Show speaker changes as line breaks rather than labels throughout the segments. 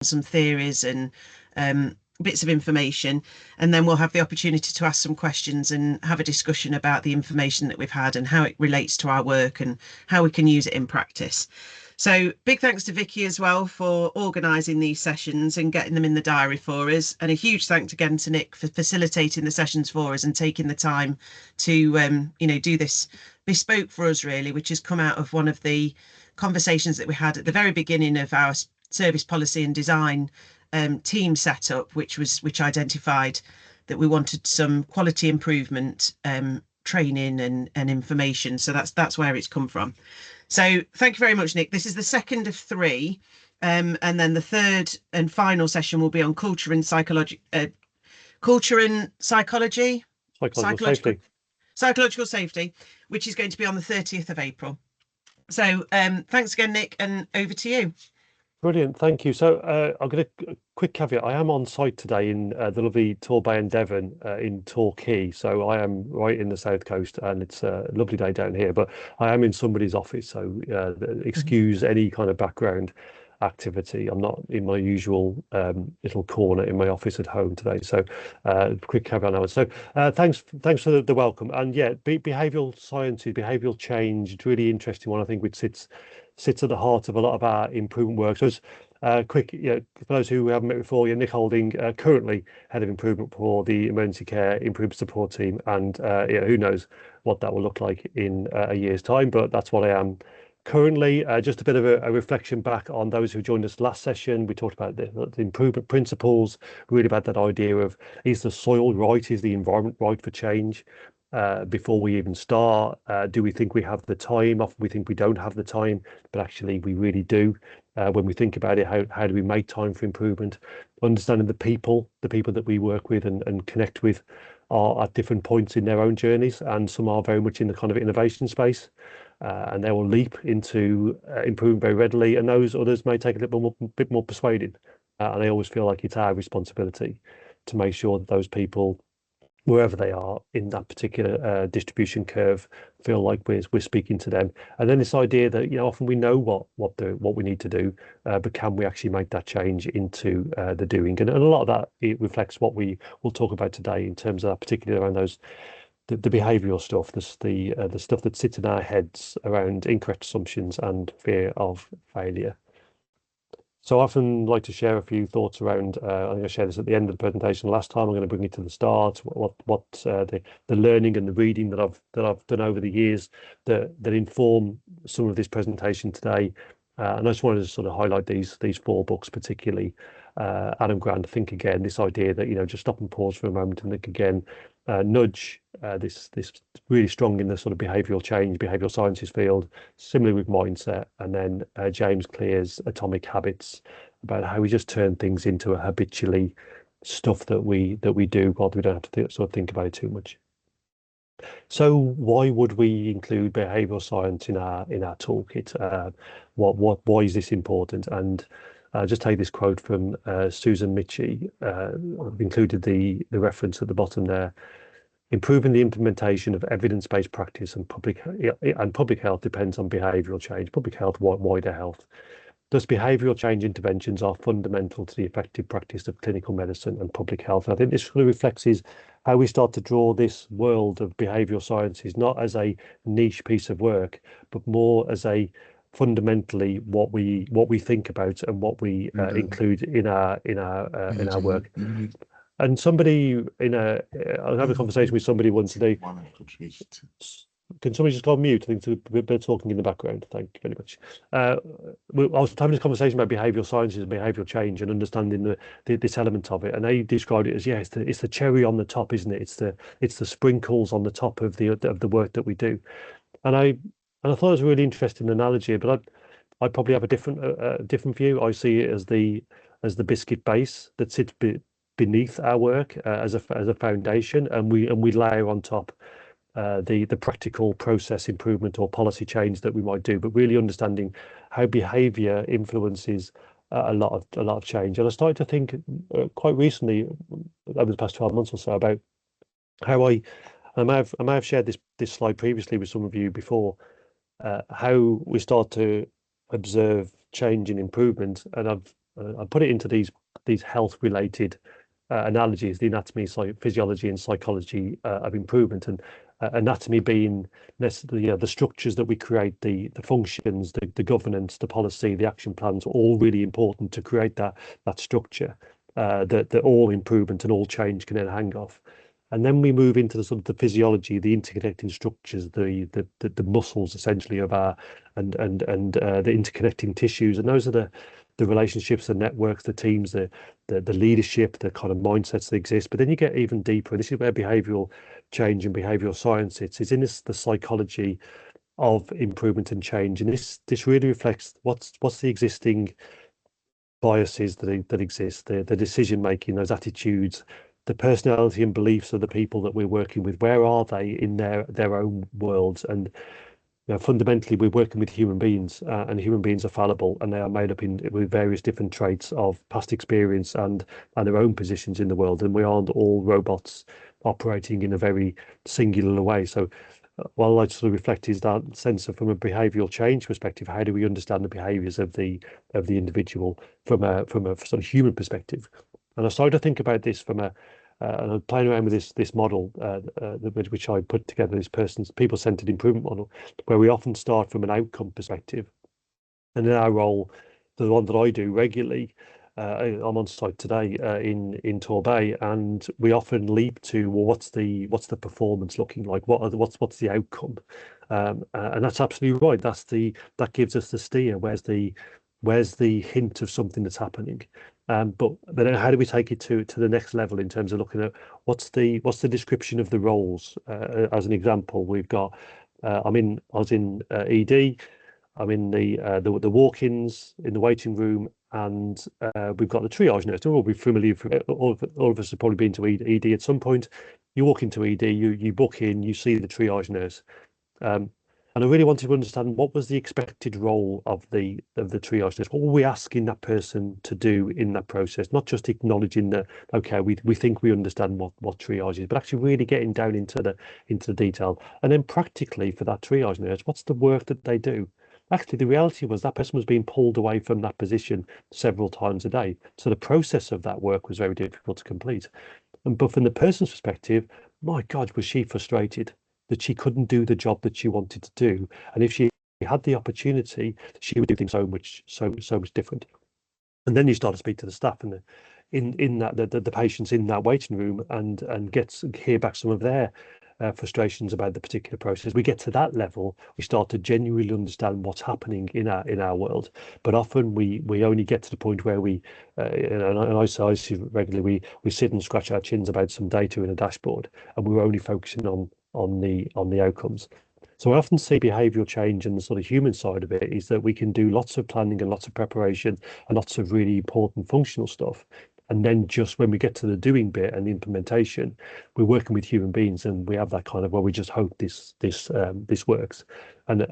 some theories and bits of information, and then we'll have the opportunity to ask some questions and have a discussion about the information that we've had and how it relates to our work and how we can use it in practice. So big thanks to Vicky as well for organising these sessions and getting them in the diary for us, and a huge thanks again to Nick for facilitating the sessions for us and taking the time to do this bespoke for us, really, which has come out of one of the conversations that we had at the very beginning of our service policy and design team setup, which identified that we wanted some quality improvement training and information. So that's where it's come from. So thank you very much, Nick. This is the second of three, and then the third and final session will be on culture and psychology, psychological safety, which is going to be on the 30th of April. So thanks again, Nick, and over to you.
Brilliant, thank you. So I've got a quick caveat. I am on site today in the lovely Torbay in Devon in Torquay. So I am right in the south coast, and it's a lovely day down here. But I am in somebody's office, so excuse any kind of background activity. I'm not in my usual little corner in my office at home today. So quick caveat on that. So thanks for the welcome. And yeah, behavioural sciences, behavioural change, it's really interesting one, I think, which sits at the heart of a lot of our improvement work. So quick, for those who haven't met before, Nick Holding, currently head of improvement for the emergency care improvement support team, and who knows what that will look like in a year's time, but that's what I am currently. Just a bit of a reflection back on those who joined us last session. We talked about the improvement principles, really about that idea of, is the soil right, is the environment right for change? Before we even start, do we think we have the time? Often we think we don't have the time, but actually we really do. When we think about it, how do we make time for improvement? Understanding the people that we work with and connect with are at different points in their own journeys, and some are very much in the kind of innovation space, and they will leap into improvement very readily, and those others may take a bit more persuading. And I always feel like it's our responsibility to make sure that those people, wherever they are in that particular distribution curve, feel like we're speaking to them. And then this idea that often we know what we need to do, but can we actually make that change into the doing? And a lot of that, it reflects what we will talk about today in terms of that, particularly around the behavioural stuff, the stuff that sits in our heads around incorrect assumptions and fear of failure. So I often like to share a few thoughts around, I'm going to share this at the end of the presentation last time, I'm going to bring it to the start, what the learning and the reading that I've done over the years that inform some of this presentation today. And I just wanted to sort of highlight these 4 books, particularly Adam Grant, Think Again, this idea that, just stop and pause for a moment and think again. Nudge, this really strong in the sort of behavioural change, behavioural sciences field, similarly with mindset. And then James Clear's Atomic Habits, about how we just turn things into a habitually stuff that we do, while we don't have to sort of think about it too much. So why would we include behavioural science in our toolkit? Why is this important? And just take this quote from Susan Michie. I've included the reference at the bottom there. Improving the implementation of evidence-based practice and public health depends on behavioural change, public health, wider health. Thus, behavioural change interventions are fundamental to the effective practice of clinical medicine and public health. And I think this really reflects how we start to draw this world of behavioural sciences, not as a niche piece of work, but more as a fundamentally what we think about and what we include in our work. And somebody I was having a conversation with somebody once today. Can somebody just go on mute? I think there's a bit of talking in the background. Thank you very much. I was having this conversation about behavioural sciences and behavioural change and understanding this element of it, and they described it as, it's the cherry on the top, isn't it? It's the sprinkles on the top of the work that we do. And I thought it was a really interesting analogy, but I probably have a different view. I see it as the biscuit base that sits beneath our work as a foundation, and we layer on top the practical process improvement or policy change that we might do, but really understanding how behaviour influences a lot of change. And I started to think quite recently, over the past 12 months or so, about how I may have shared this slide previously with some of you before, how we start to observe change and improvement, and I put it into these health related analogies, the anatomy, physiology, and psychology of improvement, and anatomy being the structures that we create, the functions, the governance, the policy, the action plans, are all really important to create that structure that all improvement and all change can then hang off. And then we move into the sort of the physiology, the interconnecting structures, the muscles essentially of our and the interconnecting tissues, and those are the relationships, the networks, the teams, the leadership, the kind of mindsets that exist. But then you get even deeper, and this is where behavioural change and behavioural science sits. It's in the psychology of improvement and change, and this really reflects what's the existing biases that exist, the decision making, those attitudes, the personality and beliefs of the people that we're working with. Where are they in their own worlds? And fundamentally, we're working with human beings, and human beings are fallible, and they are made up with various different traits of past experience and their own positions in the world. And we aren't all robots operating in a very singular way. So, what I'd like to sort of reflect is that sense of, from a behavioural change perspective, how do we understand the behaviours of the individual from a sort of human perspective? And I started to think about this from and I'm playing around with this model which I put together, this people-centered improvement model, where we often start from an outcome perspective. And in our role, the one that I do regularly, I'm on site today in Torbay, and we often leap to, well, what's the performance looking like? What's the outcome? And that's absolutely right. That gives us the steer. Where's the hint of something that's happening? But then how do we take it to the next level in terms of looking at what's the description of the roles? As an example, we've got I was in ED. I'm in the walk-ins, in the waiting room, and we've got the triage nurse. We'll all be familiar. All of us have probably been to ED at some point. You walk into ED, you book in, you see the triage nurse. And I really wanted to understand what was the expected role of the triage nurse. What were we asking that person to do in that process? Not just acknowledging that, okay, we think we understand what triage is, but actually really getting down into the detail. And then practically for that triage nurse, what's the work that they do? Actually, the reality was that person was being pulled away from that position several times a day. So the process of that work was very difficult to complete. But from the person's perspective, my God, was she frustrated that she couldn't do the job that she wanted to do. And if she had the opportunity, she would do things so much different. And then you start to speak to the staff and in that the patients in that waiting room and hear back some of their frustrations about the particular process. We get to that level, we start to genuinely understand what's happening in our world. But often we only get to the point where and I see regularly, we sit and scratch our chins about some data in a dashboard, and we're only focusing on the outcomes. So I often see behavioural change, and the sort of human side of it is that we can do lots of planning and lots of preparation and lots of really important functional stuff. And then just when we get to the doing bit and the implementation, we're working with human beings, and we have that kind of, well, we just hope this works. And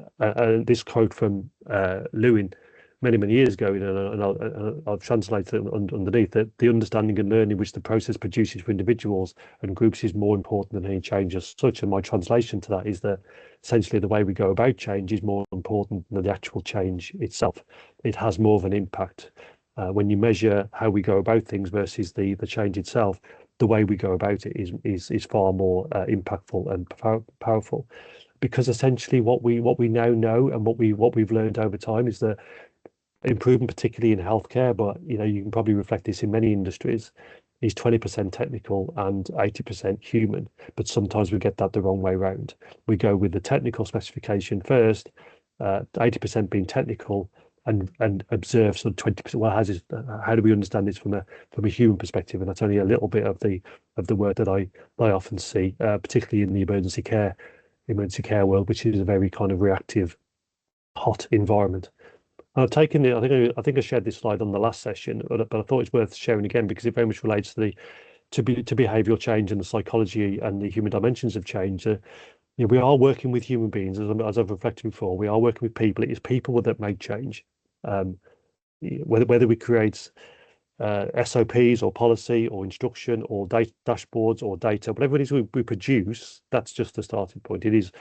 this quote from Lewin many years ago, and I'll translate it underneath that the understanding and learning which the process produces for individuals and groups is more important than any change as such. And my translation to that is that essentially the way we go about change is more important than the actual change itself. It has more of an impact. When you measure how we go about things versus the change itself, the way we go about it is far more impactful and powerful, because essentially what we now know and what we've learned over time is that improvement, particularly in healthcare, but you can probably reflect this in many industries, is 20% technical and 80% human. But sometimes we get that the wrong way around. We go with the technical specification first, 80% being technical, and observe sort of 20%. Well, how do we understand this from a human perspective? And that's only a little bit of the work that I often see, particularly in the emergency care world, which is a very kind of reactive, hot environment. I've taken it. I think I shared this slide on the last session, but I thought it's worth sharing again because it very much relates to behavioural change and the psychology and the human dimensions of change. We are working with human beings, as I've reflected before. We are working with people. It is people that make change. Whether we create SOPs or policy or instruction or dashboards or data, whatever it is we produce, that's just the starting point. It is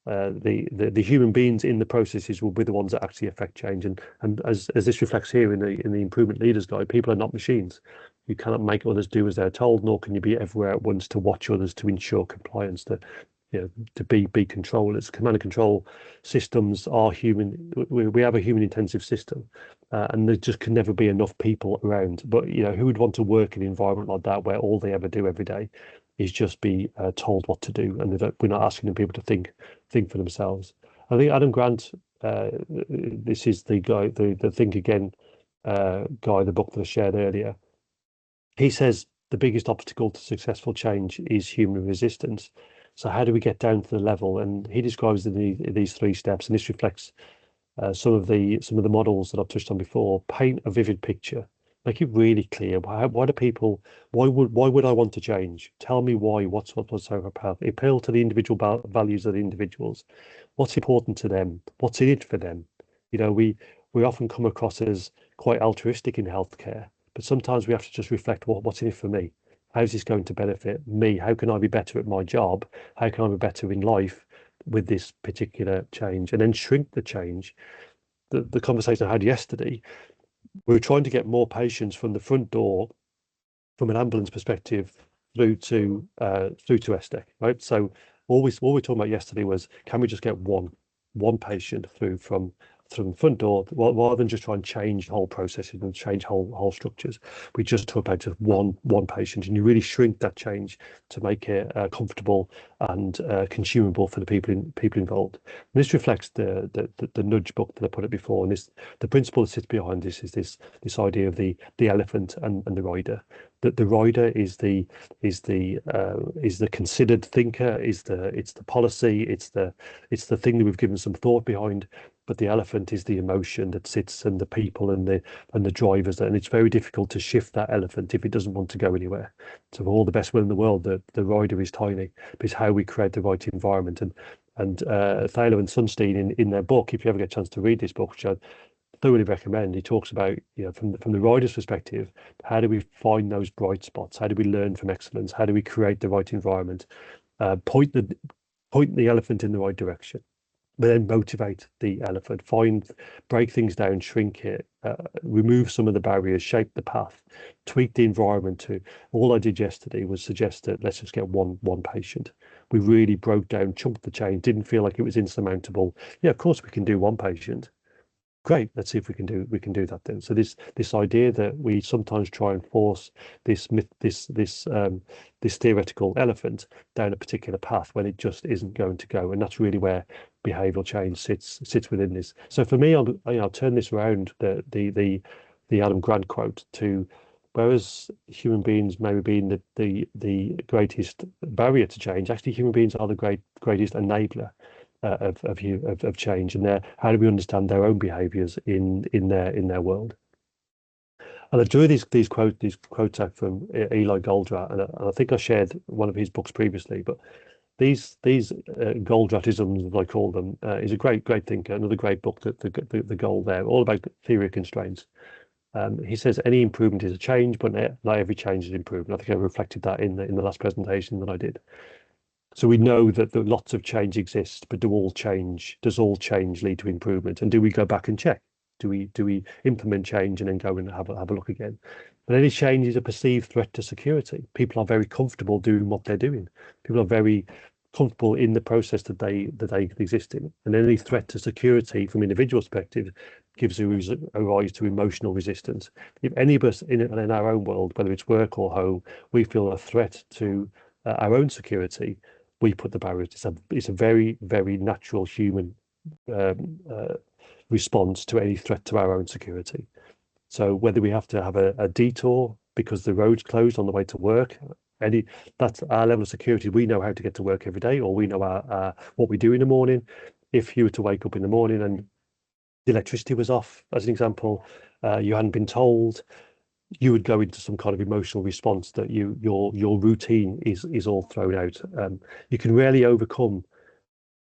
the human beings in the processes will be the ones that actually affect change. And as this reflects here in the Improvement Leaders Guide, people are not machines. You cannot make others do as they're told, nor can you be everywhere at once to watch others to ensure compliance, to be controllers. Command and control systems are human. We have a human intensive system, and there just can never be enough people around. But who would want to work in an environment like that where all they ever do every day is just be told what to do, and we're not asking people to think for themselves. I think Adam Grant, this is the guy, the Think Again guy, the book that I shared earlier. He says the biggest obstacle to successful change is human resistance. So how do we get down to the level? And he describes these 3 steps, and this reflects some of the models that I've touched on before. Paint a vivid picture, make it really clear. Why do people? Why would I want to change? Tell me why. What's so about? Appeal to the individual values of the individuals. What's important to them? What's in it for them? We often come across as quite altruistic in healthcare, but sometimes we have to just reflect what's in it for me. How's this going to benefit me? How can I be better at my job? How can I be better in life with this particular change? And then shrink the change. The conversation I had yesterday, we were trying to get more patients from the front door, from an ambulance perspective, through to ESTEC, right? So all we were talking about yesterday was, can we just get one patient through from the front door, rather than just try and change whole processes and change whole structures. We just talk about just one patient, and you really shrink that change to make it comfortable and consumable for the people involved. And this reflects the nudge book that I put it before, and the principle that sits behind this is this idea of the elephant and the rider. That the rider is the considered thinker, it's the policy, it's the thing that we've given some thought behind. But the elephant is the emotion that sits, and the people and the drivers, and it's very difficult to shift that elephant if it doesn't want to go anywhere. So for all the best will in the world, the rider is tiny, but it's how we create the right environment. And Thaler and Sunstein in their book, if you ever get a chance to read this book, which I thoroughly recommend, he talks about, from the rider's perspective, how do we find those bright spots? How do we learn from excellence? How do we create the right environment? Point the elephant in the right direction, but then motivate the elephant, break things down, shrink it, remove some of the barriers, shape the path, tweak the environment to. All I did yesterday was suggest that let's just get one patient. We really broke down, chunked the chain, didn't feel like it was insurmountable. Yeah, of course we can do one patient. Great, let's see if we can do that then. So this idea that we sometimes try and force this theoretical elephant down a particular path when it just isn't going to go, and that's really where behavioural change sits within this. So for me, I'll turn this around, the Adam Grant quote, to whereas human beings maybe being the greatest barrier to change, actually human beings are the greatest enabler of change, and how do we understand their own behaviours in their world. And I drew these quotes out from Eli Goldratt, and I think I shared one of his books previously, but these Goldrattisms, as I call them, is a great thinker. Another great book, the goal there, all about theory of constraints. He says any improvement is a change, but not every change is improvement. I think I reflected that in the last presentation that I did. So we know that lots of change exists, but does all change lead to improvement? And do we go back and check? Do we implement change and then go and have a look again? But any change is a perceived threat to security. People are very comfortable doing what they're doing. People are very comfortable in the process that they exist in. And any threat to security from individual perspective gives a rise to emotional resistance. If any of us in our own world, whether it's work or home, we feel a threat to our own security, we put the barriers. It's a very, very natural human response to any threat to our own security. So whether we have to have a detour because the road's closed on the way to work, that's our level of security. We know how to get to work every day, or we know what we do in the morning. If you were to wake up in the morning and the electricity was off, as an example, you hadn't been told, you would go into some kind of emotional response that your routine is all thrown out. You can rarely overcome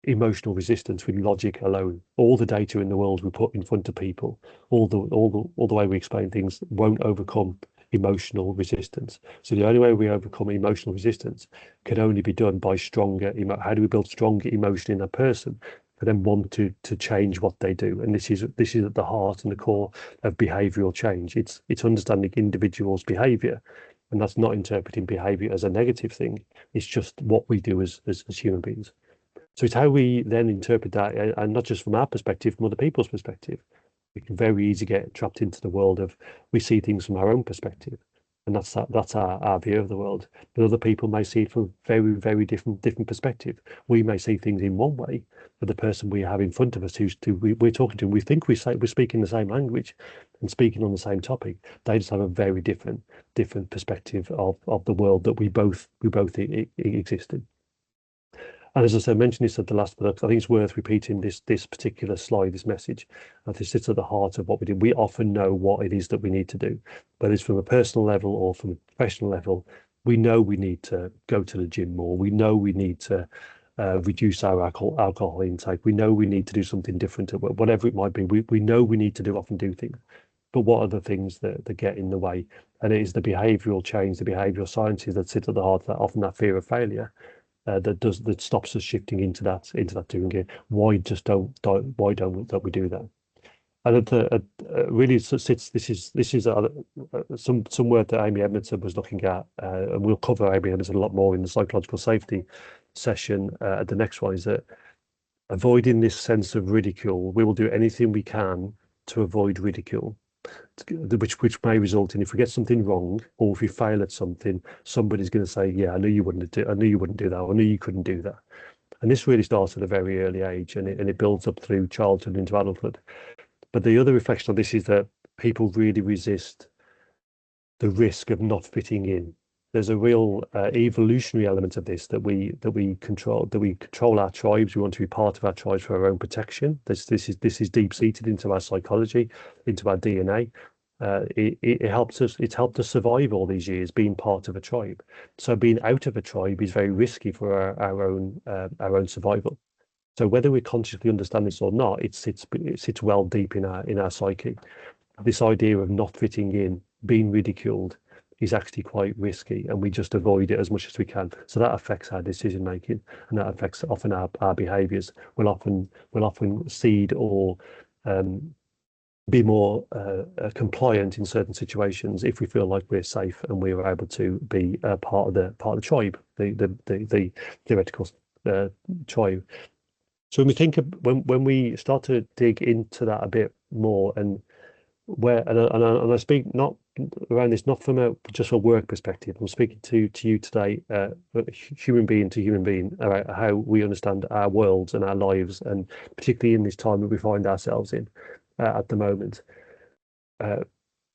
emotional resistance with logic alone. All the data in the world we put in front of people, all the way we explain things, won't overcome emotional resistance. So the only way we overcome emotional resistance can only be done by stronger how do we build stronger emotion in a person for them want to change what they do? And this is at the heart and the core of behavioural change. It's understanding individuals' behaviour, and that's not interpreting behaviour as a negative thing. It's just what we do as human beings. So it's how we then interpret that, and not just from our perspective, from other people's perspective. We can very easily get trapped into the world of we see things from our own perspective, and that's our view of the world. But other people may see it from very different perspective. We may see things in one way, but the person we have in front of us we're talking to, we think we're speaking the same language and speaking on the same topic. They just have a very different perspective of the world that we both exist in. And as I said, I mentioned this at the last, but I think it's worth repeating this particular slide, this message. This sits at the heart of what we do. We often know what it is that we need to do, whether it's from a personal level or from a professional level. We know we need to go to the gym more. We know we need to reduce our alcohol intake. We know we need to do something different, whatever it might be. We know we need to often do things. But what are the things that get in the way? And it is the behavioural change, the behavioural sciences that sit at the heart of that, often that fear of failure. That stops us shifting into that doing it. Why don't we do that? And really sits this is some work that Amy Edmondson was looking at, and we'll cover Amy Edmondson a lot more in the psychological safety session. The next one is that avoiding this sense of ridicule. We will do anything we can to avoid ridicule, which may result in if we get something wrong or if we fail at something, somebody's going to say, "Yeah, I knew you wouldn't do that. Or I knew you couldn't do that." And this really starts at a very early age, and it builds up through childhood into adulthood. But the other reflection on this is that people really resist the risk of not fitting in. There's a real evolutionary element of this that we control our tribes. We want to be part of our tribes for our own protection. This is deep seated into our psychology, into our DNA. It helps us. It's helped us survive all these years being part of a tribe. So being out of a tribe is very risky for our own survival. So whether we consciously understand this or not, it sits well deep in our psyche. This idea of not fitting in, being ridiculed, is actually quite risky, and we just avoid it as much as we can. So that affects our decision making, and that affects often our behaviours. We'll often cede or be more compliant in certain situations if we feel like we're safe and we are able to be part of the tribe, the theoretical tribe. So when we think when we start to dig into that a bit more, and I speak not around this not from just a work perspective. I'm speaking to you today, human being to human being, about how we understand our worlds and our lives, and particularly in this time that we find ourselves in at the moment.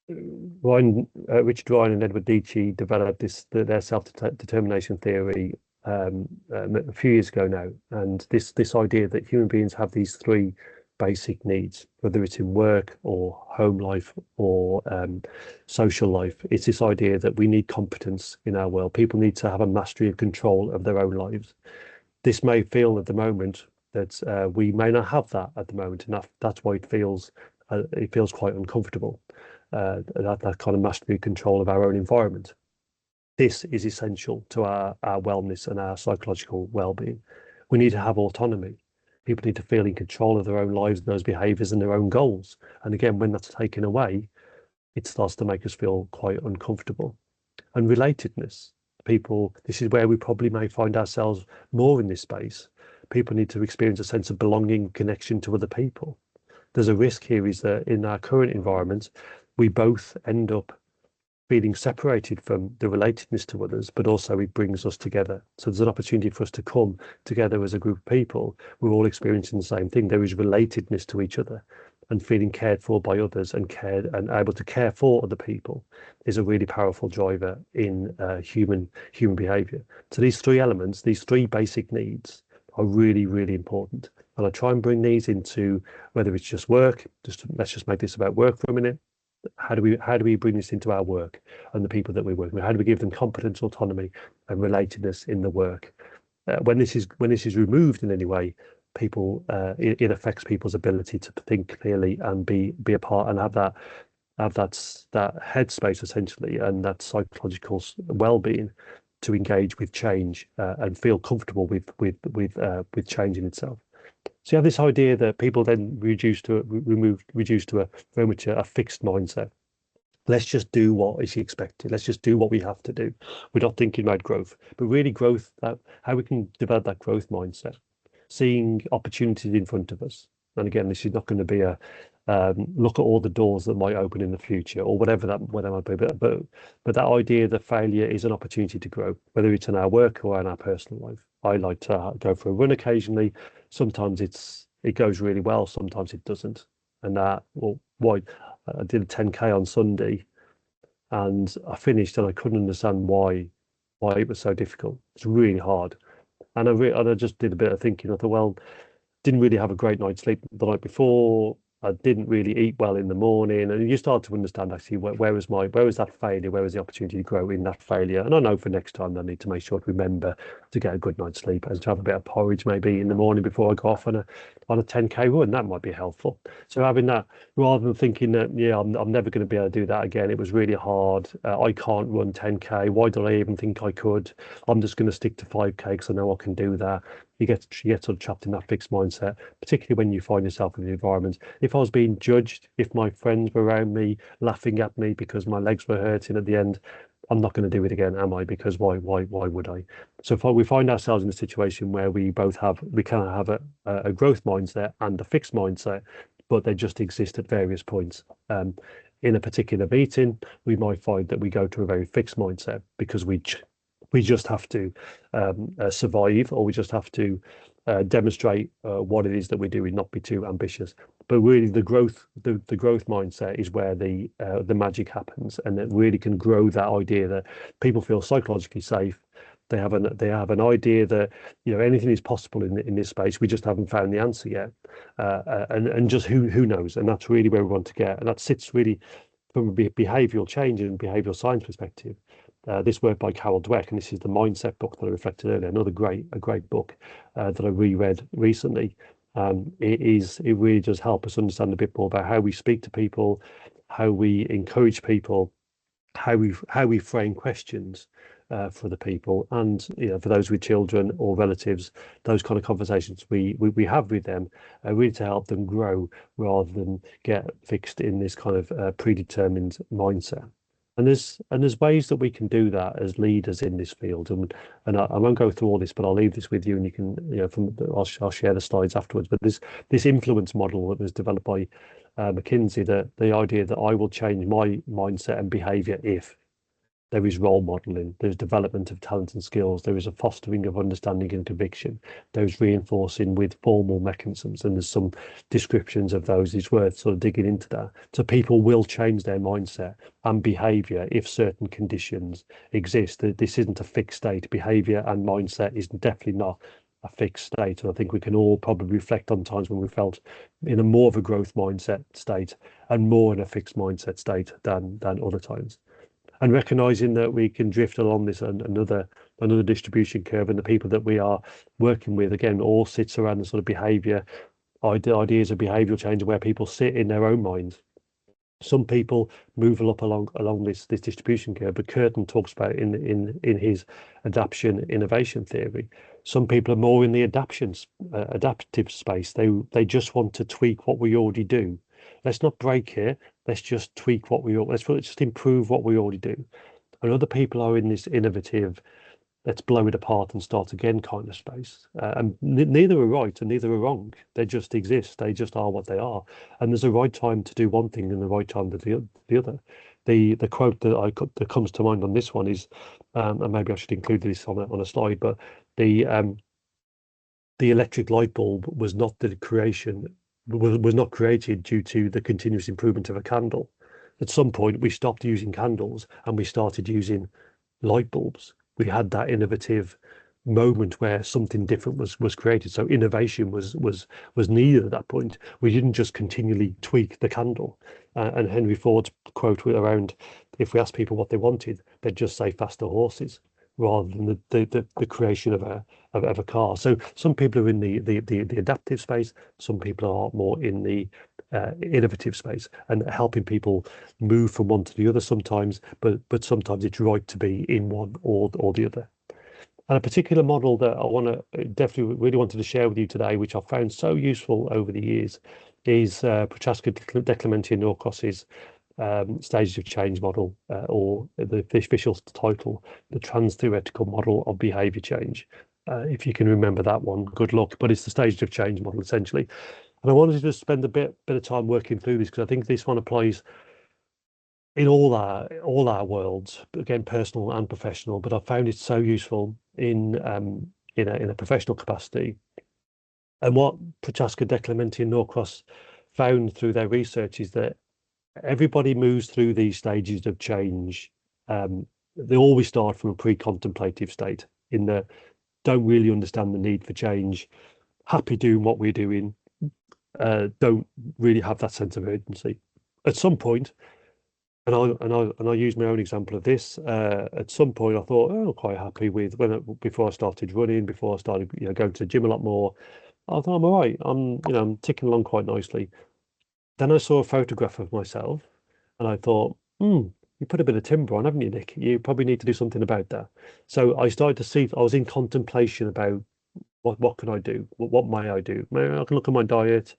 Richard Ryan and Edward Deitchy developed their self-determination theory a few years ago now, and this idea that human beings have these three basic needs, whether it's in work or home life or social life. It's this idea that we need competence in our world. People need to have a mastery and control of their own lives. This may feel at the moment that we may not have that at the moment, and that's why it feels quite uncomfortable. That kind of mastery and control of our own environment. This is essential to our wellness and our psychological well-being. We need to have autonomy. People need to feel in control of their own lives, those behaviours and their own goals. And again, when that's taken away, it starts to make us feel quite uncomfortable. And relatedness. This is where we probably may find ourselves more in this space. People need to experience a sense of belonging, connection to other people. There's a risk here is that in our current environment, we both end up feeling separated from the relatedness to others, but also it brings us together. So there's an opportunity for us to come together as a group of people. We're all experiencing the same thing. There is relatedness to each other, and feeling cared for by others and able to care for other people is a really powerful driver in human behavior. So these three elements, these three basic needs, are really important. And I try and bring these into whether it's just work. Let's just make this about work for a minute. How do we bring this into our work and the people that we work with? How do we give them competence, autonomy, and relatedness in the work? When this is removed in any way, it affects people's ability to think clearly and be a part and have that have that headspace essentially, and that psychological well-being to engage with change and feel comfortable with change in itself. So you have this idea that people then reduce to a very much a fixed mindset. Let's just do what is expected. Let's just do what we have to do. We're not thinking about growth, but really growth, that how we can develop that growth mindset, seeing opportunities in front of us. And again, this is not going to be a look at all the doors that might open in the future or whatever might be. But that idea that failure is an opportunity to grow, whether it's in our work or in our personal life. I like to go for a run occasionally. Sometimes it goes really well, sometimes it doesn't. And well, why? I did a 10K on Sunday, and I finished, and I couldn't understand why it was so difficult. It's really hard, and I just did a bit of thinking. I thought, well, didn't really have a great night's sleep the night before. I didn't really eat well in the morning, and you start to understand actually where was that failure, where was the opportunity to grow in that failure. And I know for next time I need to make sure to remember to get a good night's sleep and to have a bit of porridge maybe in the morning before I go off on a 10K run. That might be helpful. So having that rather than thinking that I'm never going to be able to do that again. It was really hard. I can't run 10K. Why did I even think I could? I'm just going to stick to 5K because I know I can do that. You get sort of trapped in that fixed mindset, particularly when you find yourself in the environment. If I was being judged, if my friends were around me laughing at me because my legs were hurting at the end, I'm not going to do it again, am I? Because why would I? So if we find ourselves in a situation where we can have a growth mindset and a fixed mindset, but they just exist at various points. In a particular meeting, we might find that we go to a very fixed mindset because we just have to survive, or we just have to demonstrate what it is that we're doing, not be too ambitious. But really, the growth mindset is where the magic happens, and it really can grow that idea that people feel psychologically safe. They have an idea that anything is possible in this space. We just haven't found the answer yet, and just who knows. And that's really where we want to get, and that sits really from a behavioural change and behavioural science perspective. This work by Carol Dweck, and this is the mindset book that I reflected earlier, another great book that I reread recently. It really does help us understand a bit more about how we speak to people, how we encourage people, how we frame questions for the people, and for those with children or relatives, those kind of conversations we have with them, really to help them grow rather than get fixed in this kind of predetermined mindset. And there's ways that we can do that as leaders in this field, and I won't go through all this, but I'll leave this with you, and you can I'll share the slides afterwards. But this influence model that was developed by McKinsey, the idea that I will change my mindset and behaviour if there is role modeling, there's development of talent and skills, there is a fostering of understanding and conviction, there's reinforcing with formal mechanisms, and there's some descriptions of those. It's worth sort of digging into that. So people will change their mindset and behaviour if certain conditions exist. This isn't a fixed state. Behaviour and mindset is definitely not a fixed state. And I think we can all probably reflect on times when we felt in a more of a growth mindset state and more in a fixed mindset state than other times. And recognizing that we can drift along this another distribution curve, and the people that we are working with, again, all sits around the sort of behavior ideas of behavioral change, where people sit in their own minds. Some people move up along this distribution curve, but Curtin talks about in his adaptation innovation theory. Some people are more in the adaptive space. They just want to tweak what we already do. Let's not break here. Let's just tweak let's just improve what we already do. And other people are in this innovative, let's blow it apart and start again kind of space. And neither are right and neither are wrong. They just exist. They just are what they are. And there's a right time to do one thing and the right time to do the other. The quote that comes to mind on this one is, and maybe I should include this on a slide, but the electric light bulb was not created due to the continuous improvement of a candle. At some point, we stopped using candles and we started using light bulbs. We had that innovative moment where something different was created. So innovation was needed at that point. We didn't just continually tweak the candle. And Henry Ford's quote around, if we asked people what they wanted, they'd just say faster horses. rather than the creation of a car. So some people are in the adaptive space, some people are more in the innovative space, and helping people move from one to the other sometimes, but sometimes it's right to be in one or the other. And a particular model that I want to definitely really wanted to share with you today, which I found so useful over the years, is Prochaska Declementia Norcross's stages of change model, or the official title, the trans-theoretical model of behavior change. If you can remember that one, good luck. But it's the stages of change model essentially. And I wanted to just spend a bit of time working through this because I think this one applies in all our worlds, again, personal and professional. But I found it so useful in a professional capacity. And what Prochaska, Declementia, and Norcross found through their research is that everybody moves through these stages of change. They always start from a pre-contemplative state, in the don't really understand the need for change, happy doing what we're doing, don't really have that sense of urgency. At some point, and I use my own example of this. At some point, I thought, oh, I'm quite happy with before I started running, before I started, going to the gym a lot more. I thought I'm all right. I'm ticking along quite nicely. Then I saw a photograph of myself, and I thought, you put a bit of timber on, haven't you, Nick? You probably need to do something about that. So I started to see. I was in contemplation about what can I do? What may I do? Maybe I can look at my diet,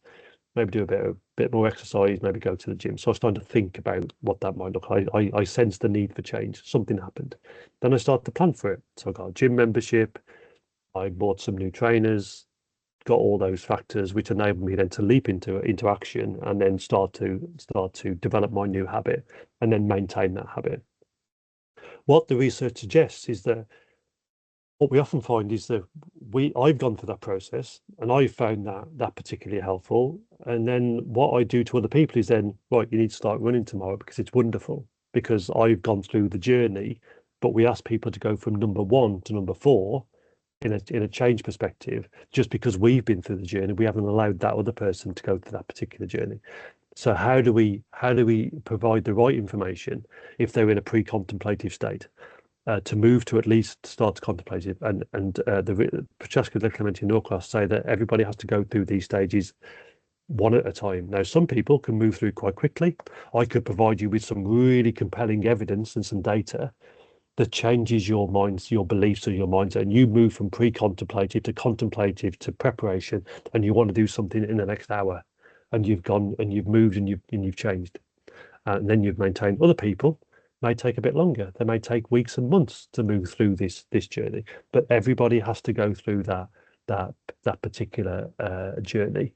maybe do a bit more exercise, maybe go to the gym. So I started to think about what that might look like. I sensed the need for change. Something happened. Then I started to plan for it. So I got a gym membership. I bought some new trainers, got all those factors, which enabled me then to leap into action and then start to develop my new habit and then maintain that habit. What the research suggests is that what we often find is that I've gone through that process and I've found that particularly helpful. And then what I do to other people is then, right, you need to start running tomorrow because it's wonderful, because I've gone through the journey. But we ask people to go from number 1 to number 4 in a change perspective, just because we've been through the journey. We haven't allowed that other person to go through that particular journey. So how do we provide the right information if they're in a pre-contemplative state, to move to at least start to contemplate it? And the Prochaska, Declementia, and Norcross say that everybody has to go through these stages one at a time. Now, some people can move through quite quickly. I could provide you with some really compelling evidence and some data that changes your minds, your beliefs, or your mindset, and you move from pre-contemplative to contemplative to preparation, and you want to do something in the next hour, and you've gone and you've moved and you've changed, and then you've maintained. Other people may take a bit longer. They may take weeks and months to move through this journey, but everybody has to go through that particular journey.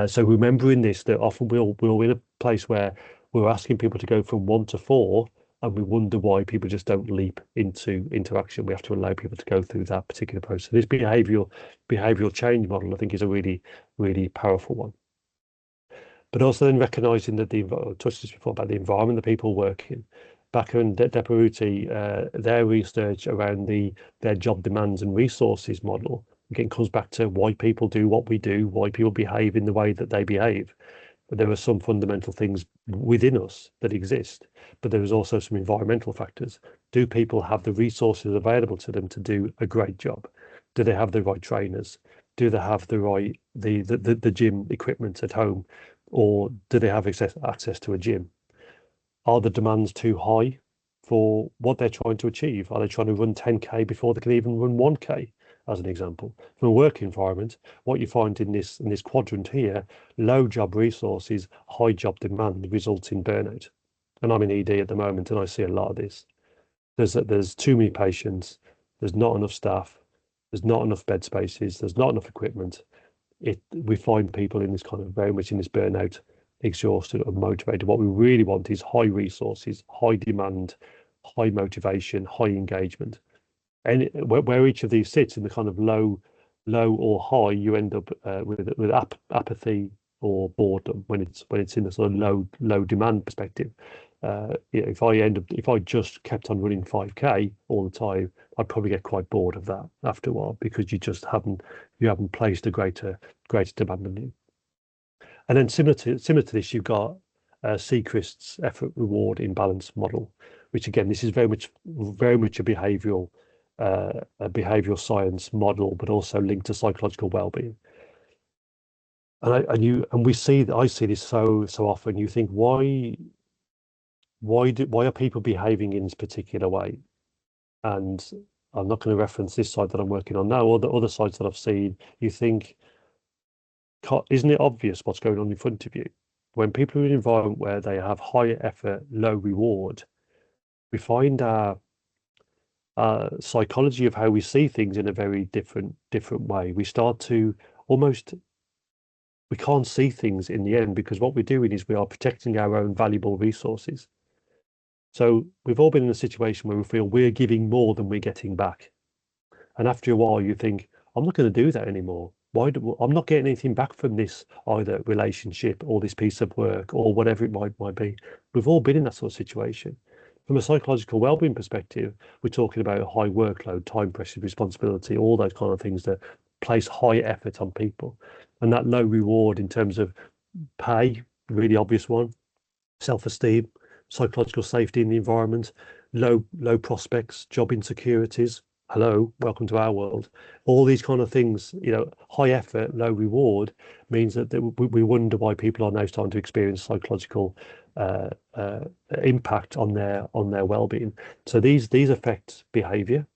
So remembering this, that often we're in a place where we're asking people to go from 1 to 4, and we wonder why people just don't leap into action. We have to allow people to go through that particular process. This behavioural change model, I think, is a really, really powerful one. But also then recognizing that I touched this before about the environment that people work in. Bakker and Deparuti, their research around their job demands and resources model, again, comes back to why people do what we do, why people behave in the way that they behave. But there are some fundamental things within us that exist, but there is also some environmental factors. Do people have the resources available to them to do a great job? Do they have the right trainers? Do they have the gym equipment at home, or do they have access to a gym? Are the demands too high for what they're trying to achieve? Are they trying to run 10K before they can even run 1K, as an example? From a work environment, what you find in this quadrant here, low job resources, high job demand results in burnout. And I'm in ED at the moment, and I see a lot of this. There's too many patients, there's not enough staff, there's not enough bed spaces, there's not enough equipment. We find people in this kind of very much in this burnout, exhausted, unmotivated. What we really want is high resources, high demand, high motivation, high engagement. And where each of these sits in the kind of low or high, you end up with apathy or boredom when it's in the sort of low demand perspective. If I just kept on running 5K all the time, I'd probably get quite bored of that after a while, because you haven't placed a greater demand on you. And then similar to this, you've got Seacrest's effort reward imbalance model, which again, this is very much a behavioural a behavioral science model, but also linked to psychological well-being. And we see that I see this so often. You think why are people behaving in this particular way? And I'm not going to reference this side that I'm working on now, or the other sides that I've seen. You think, isn't it obvious what's going on in front of you? When people are in an environment where they have high effort, low reward, we find our psychology of how we see things in a very different way. We start to almost we can't see things in the end because what we're doing is we are protecting our own valuable resources. So we've all been in a situation where we feel we're giving more than we're getting back. And after a while, you think, I'm not going to do that anymore. I'm not getting anything back from this either relationship or this piece of work or whatever it might be. We've all been in that sort of situation. From a psychological well-being perspective, we're talking about high workload, time pressure, responsibility, all those kind of things that place high effort on people. And that low reward in terms of pay, really obvious one, self-esteem, psychological safety in the environment, low prospects, job insecurities. Hello, welcome to our world. All these kind of things, high effort, low reward means that we wonder why people are now starting to experience psychological impact on their well-being. So these affect behavior.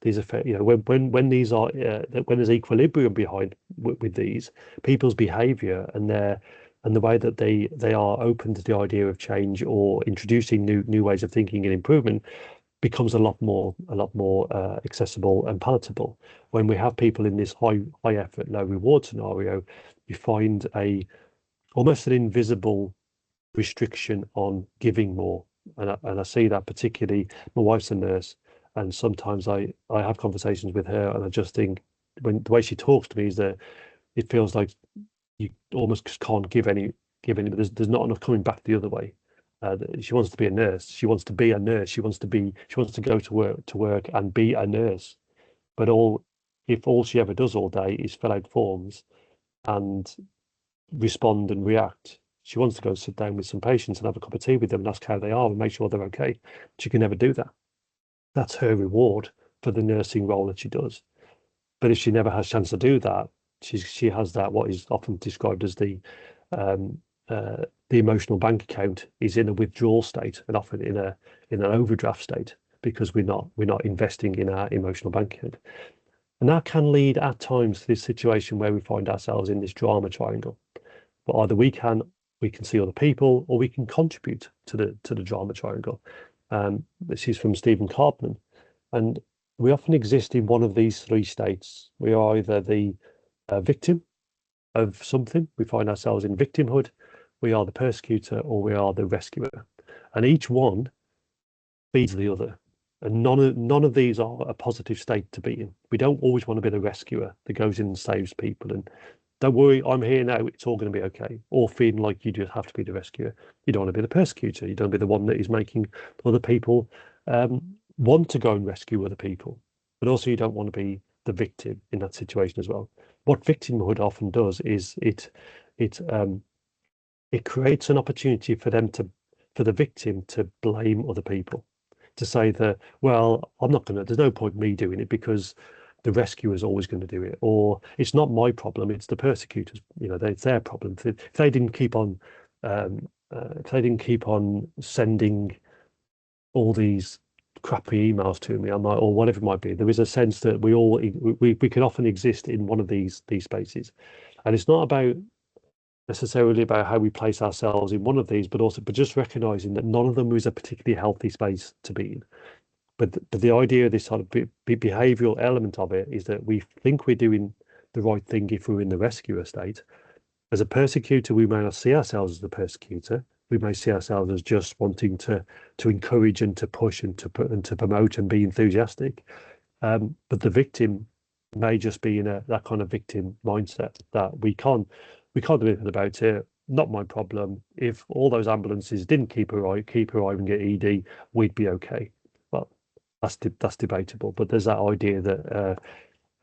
These affect, when these are when there's equilibrium behind with these people's behavior and the way that they are open to the idea of change or introducing new ways of thinking and improvement becomes a lot more accessible and palatable. When we have people in this high effort, low reward scenario, you find almost an invisible restriction on giving more. And I see that particularly, my wife's a nurse, and sometimes I have conversations with her, and I just think the way she talks to me is that it feels like you almost just can't give any. There's not enough coming back the other way. She wants to be a nurse. She wants to be a nurse. She wants to go to work and be a nurse. But if all she ever does all day is fill out forms and respond and react, she wants to go sit down with some patients and have a cup of tea with them and ask how they are and make sure they're okay. She can never do that. That's her reward for the nursing role that she does. But if she never has a chance to do that, she has that what is often described as the emotional bank account is in a withdrawal state and often in an overdraft state because we're not investing in our emotional bank account. And that can lead at times to this situation where we find ourselves in this drama triangle. But either we can see other people or we can contribute to the drama triangle. This is from Stephen Cartman. And we often exist in one of these three states. We are either the victim of something, we find ourselves in victimhood, we are the persecutor, or we are the rescuer. And each one feeds the other. And none of these are a positive state to be in. We don't always want to be the rescuer that goes in and saves people. And don't worry, I'm here now, it's all going to be okay. Or feeling like you just have to be the rescuer. You don't want to be the persecutor. You don't want to be the one that is making other people want to go and rescue other people. But also you don't want to be the victim in that situation as well. What victimhood often does is it creates an opportunity for the victim to blame other people, to say that, well, there's no point me doing it because the rescuer is always going to do it, or it's not my problem, it's the persecutors, it's their problem. If they didn't keep on sending all these crappy emails to me, or whatever it might be, there is a sense that we can often exist in one of these spaces, and it's not necessarily about how we place ourselves in one of these, but just recognizing that none of them is a particularly healthy space to be in. But the idea of this sort of behavioural element of it is that we think we're doing the right thing if we're in the rescuer state. As a persecutor, we may not see ourselves as the persecutor. We may see ourselves as just wanting to encourage and to push and to promote and be enthusiastic. But the victim may just be in that kind of victim mindset that we can't do anything about it. Not my problem. If all those ambulances didn't keep arriving at ED, we'd be okay. Well, that's debatable. But there's that idea that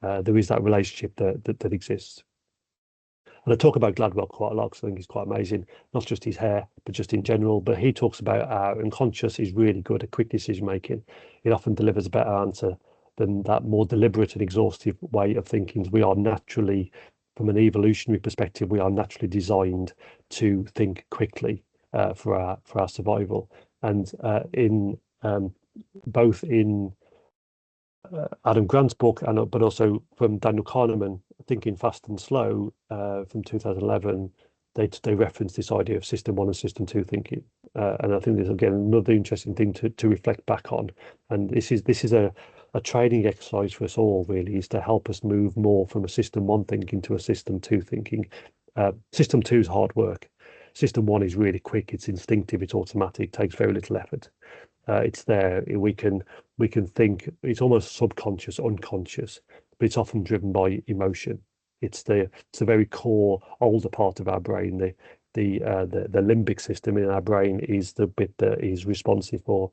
there is that relationship that exists. And I talk about Gladwell quite a lot because I think he's quite amazing, not just his hair, but just in general. But he talks about our unconscious is really good at quick decision making. It often delivers a better answer than that more deliberate and exhaustive way of thinking. We are naturally, from an evolutionary perspective, we are naturally designed to think quickly for our survival. And in both in Adam Grant's book, and but also from Daniel Kahneman, Thinking Fast and Slow, from 2011, they reference this idea of system one and system two thinking, and I think there's again another interesting thing to reflect back on. And this is a training exercise for us all, really, is to help us move more from a system one thinking to a system two thinking. System two is hard work. System one is really quick, it's instinctive, it's automatic, takes very little effort. It's there. We can think. It's almost subconscious, unconscious, but it's often driven by emotion. It's the very core older part of our brain. The limbic system in our brain is the bit that is responsive for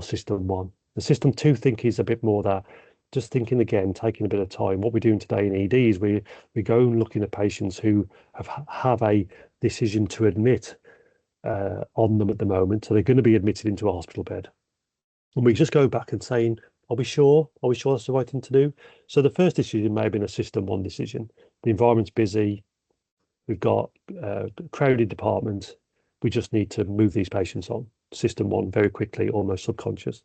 system one. The system two thinking is a bit more that just thinking again, taking a bit of time. What we're doing today in ED is we go and looking at patients who have a decision to admit on them at the moment. So they're going to be admitted into a hospital bed. And we just go back and saying, are we sure? Are we sure that's the right thing to do? So the first decision may have been a system one decision. The environment's busy. We've got a crowded department. We just need to move these patients on. System one, very quickly, almost subconscious.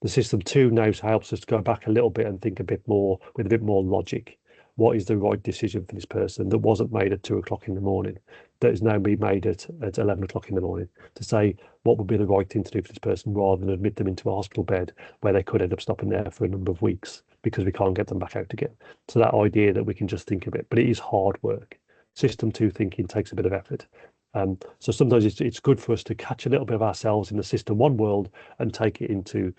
The system two now helps us to go back a little bit and think a bit more with a bit more logic. What is the right decision for this person that wasn't made at 2 o'clock in the morning, that is now being made at 11 o'clock in the morning, to say what would be the right thing to do for this person rather than admit them into a hospital bed where they could end up stopping there for a number of weeks because we can't get them back out again. So that idea that we can just think a bit, but it is hard work. System two thinking takes a bit of effort. So sometimes it's good for us to catch a little bit of ourselves in the system one world and take it into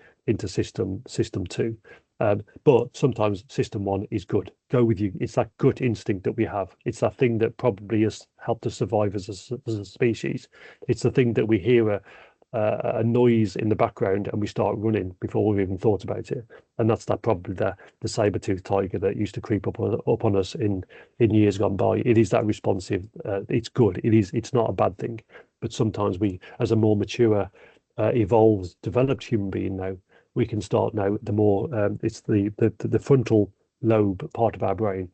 system two. But sometimes system one is good. Go with you. It's that gut instinct that we have. It's that thing that probably has helped us survive as a species. It's the thing that we hear a noise in the background and we start running before we've even thought about it. And that's probably the saber-toothed tiger that used to creep up on us in years gone by. It is that responsive. It's good. It's not a bad thing. But sometimes we, as a more mature, evolved, developed human being now, we can start now the more it's the frontal lobe part of our brain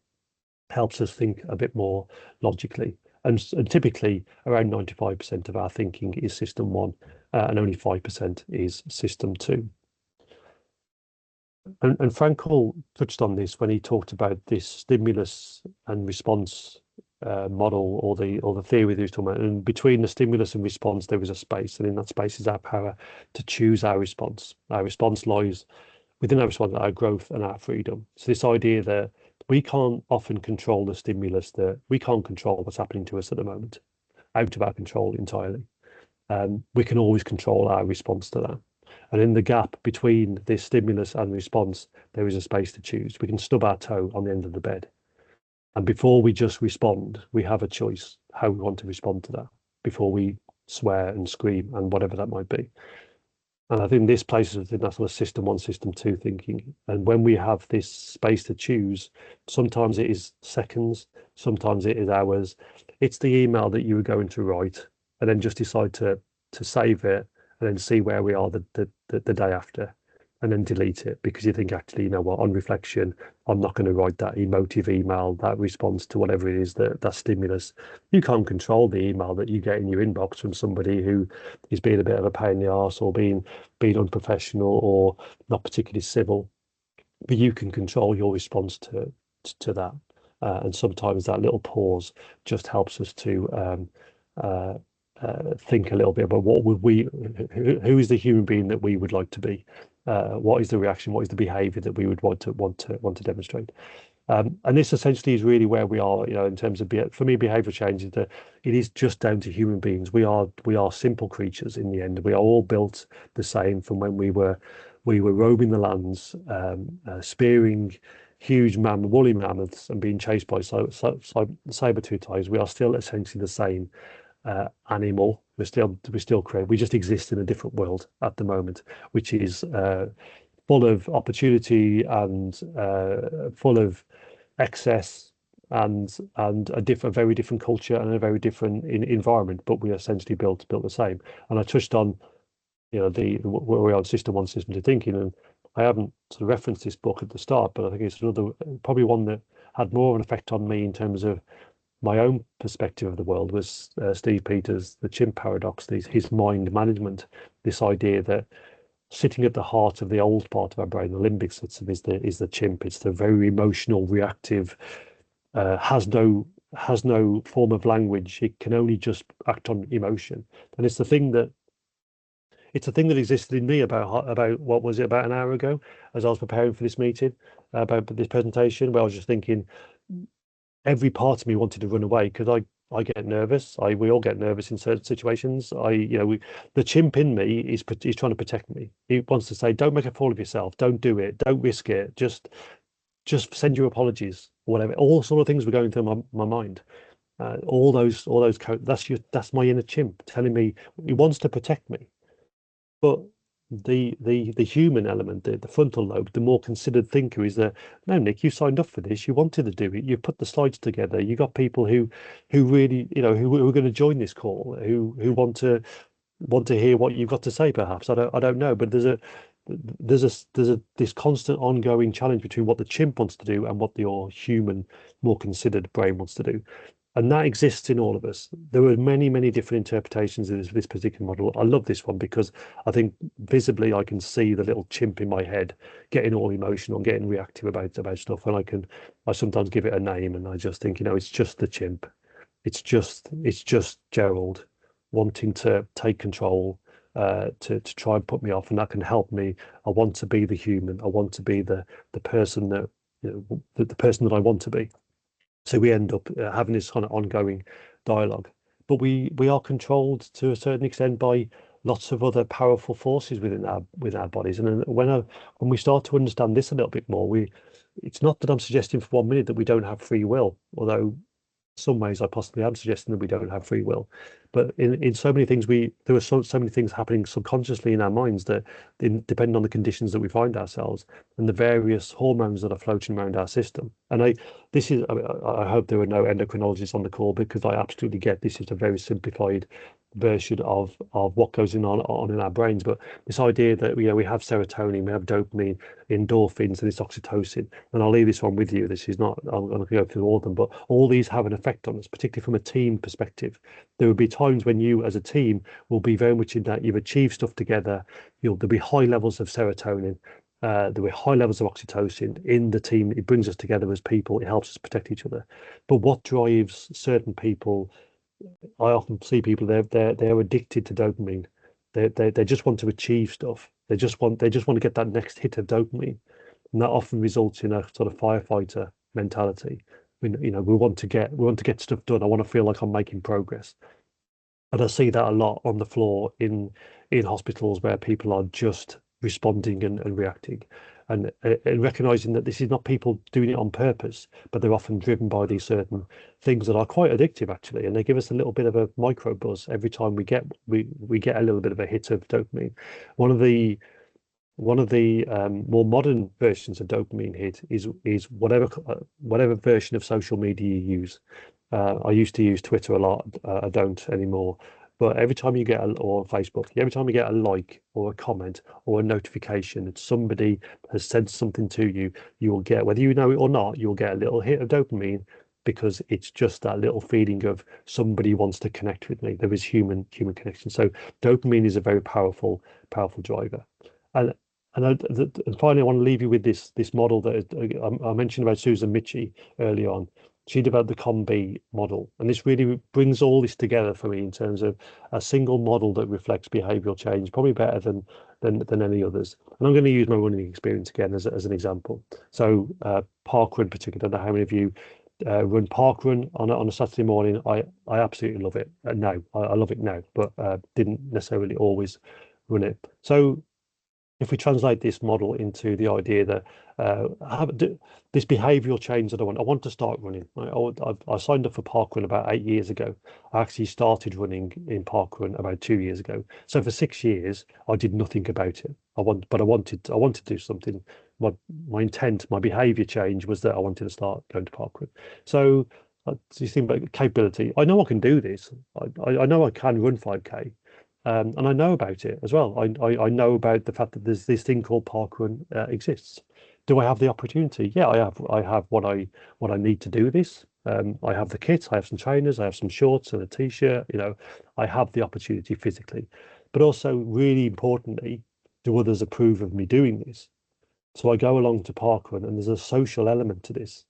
helps us think a bit more logically, and typically around 95% of our thinking is system one, and only 5% is system two. And Frankl touched on this when he talked about this stimulus and response model, or the theory that he was talking about. And between the stimulus and response, there is a space, and in that space is our power to choose our response. Our response lies within our response, our growth and our freedom. So this idea that we can't often control the stimulus, that we can't control what's happening to us at the moment, out of our control entirely. We can always control our response to that. And in the gap between this stimulus and response, there is a space to choose. We can stub our toe on the end of the bed. And before we just respond, we have a choice how we want to respond to that before we swear and scream and whatever that might be. And I think this places us in that sort of system one, system two thinking. And when we have this space to choose, sometimes it is seconds, sometimes it is hours. It's the email that you were going to write and then just decide to save it and then see where we are the day after, and then delete it because you think, actually, you know what, on reflection, I'm not going to write that emotive email, that response to whatever it is, that stimulus. You can't control the email that you get in your inbox from somebody who is being a bit of a pain in the arse or being unprofessional or not particularly civil, but you can control your response to that. And sometimes that little pause just helps us to think a little bit about what would we, who is the human being that we would like to be? What is the reaction? What is the behavior that we would want to demonstrate? And this essentially is really where we are, you know, in terms of, for me, behavioral change is that it is just down to human beings. We are simple creatures in the end. We are all built the same from when we were roaming the lands, spearing huge woolly mammoths and being chased by saber-toothed tigers. We are still essentially the same animal. We still create. We just exist in a different world at the moment, which is full of opportunity and full of excess and a very different culture and a very different environment. But we are essentially built the same. And I touched on, you know, where we are on system one, system two thinking, and I haven't sort of referenced this book at the start, but I think it's another, probably one that had more of an effect on me in terms of my own perspective of the world, was Steve Peters' The Chimp Paradox, his mind management, this idea that sitting at the heart of the old part of our brain, the limbic system, is the chimp. It's the very emotional, reactive, has no form of language. It can only just act on emotion, and it's the thing that existed in me about what was it, about an hour ago, as I was preparing for this meeting, about this presentation, where I was just thinking every part of me wanted to run away because I get nervous. We all get nervous in certain situations. The chimp in me is trying to protect me. He wants to say, don't make a fool of yourself. Don't do it. Don't risk it. Just send your apologies or whatever. All sort of things were going through my mind. That's my inner chimp telling me he wants to protect me. But the human element, the frontal lobe, the more considered thinker is that, no, Nick, you signed up for this. You wanted to do it. You put the slides together. You got people who really, who are going to join this call, who want to hear what you've got to say. Perhaps I don't know, but there's a this constant ongoing challenge between what the chimp wants to do and what your human, more considered brain wants to do. And that exists in all of us. There were many, many different interpretations of this particular model. I love this one because I think visibly I can see the little chimp in my head getting all emotional and getting reactive about stuff. And I sometimes give it a name, and I just think, it's just the chimp. It's just Gerald wanting to take control, to try and put me off, and that can help me. I want to be the human. I want to be the person that, the person that I want to be. So we end up having this kind of ongoing dialogue. But we are controlled to a certain extent by lots of other powerful forces within our bodies. And then when we start to understand this a little bit more, it's not that I'm suggesting for 1 minute that we don't have free will, although some ways I possibly am suggesting that we don't have free will. But in so many things, there are so many things happening subconsciously in our minds that, depending on the conditions that we find ourselves and the various hormones that are floating around our system. And I hope there are no endocrinologists on the call, because I absolutely get this is a very simplified version of what goes on in our brains. But this idea that we have serotonin, we have dopamine, endorphins, and it's oxytocin. And I'll leave this one with you. This is not, I'm going to go through all of them, but all these have an effect on us, particularly from a team perspective. There will be times when you as a team will be very much in that you've achieved stuff together. There'll be high levels of serotonin. There were high levels of oxytocin in the team. It brings us together as people. It helps us protect each other. But what drives certain people, I often see people, they're addicted to dopamine. They just want to achieve stuff. They just want to get that next hit of dopamine, and that often results in a sort of firefighter mentality. We want to get stuff done. I want to feel like I'm making progress. And I see that a lot on the floor in hospitals, where people are just responding and reacting, and recognizing that this is not people doing it on purpose, but they're often driven by these certain things that are quite addictive, actually, and they give us a little bit of a micro buzz every time we get a little bit of a hit of dopamine. One of the more modern versions of dopamine hit is whatever version of social media you use. I used to use Twitter a lot. I don't anymore. But every time you get or Facebook, every time you get a like or a comment or a notification that somebody has said something to you, you will get, whether you know it or not, you'll get a little hit of dopamine, because it's just that little feeling of somebody wants to connect with me. There is human connection. So dopamine is a very powerful driver. And and finally, I want to leave you with this model that I mentioned about Susan Michie early on. She developed the COM-B model, and this really brings all this together for me in terms of a single model that reflects behavioural change, probably better than any others. And I'm going to use my running experience again as an example. So parkrun, particularly, I don't know how many of you run parkrun on a Saturday morning. I absolutely love it now. I love it now, but didn't necessarily always run it. So if we translate this model into the idea that this behavioural change that I want to start running. I signed up for parkrun about 8 years ago. I actually started running in parkrun about 2 years ago. So for 6 years, I did nothing about it. I wanted to do something. My intent, my behaviour change was that I wanted to start going to parkrun. So you think about capability. I know I can do this. I know I can run 5K. And I know about it as well. I know about the fact that there's this thing called parkrun exists. Do I have the opportunity? Yeah, I have. I have what I need to do this. I have the kit. I have some trainers. I have some shorts and a t-shirt. I have the opportunity physically, but also really importantly, do others approve of me doing this? So I go along to parkrun, and there's a social element to this.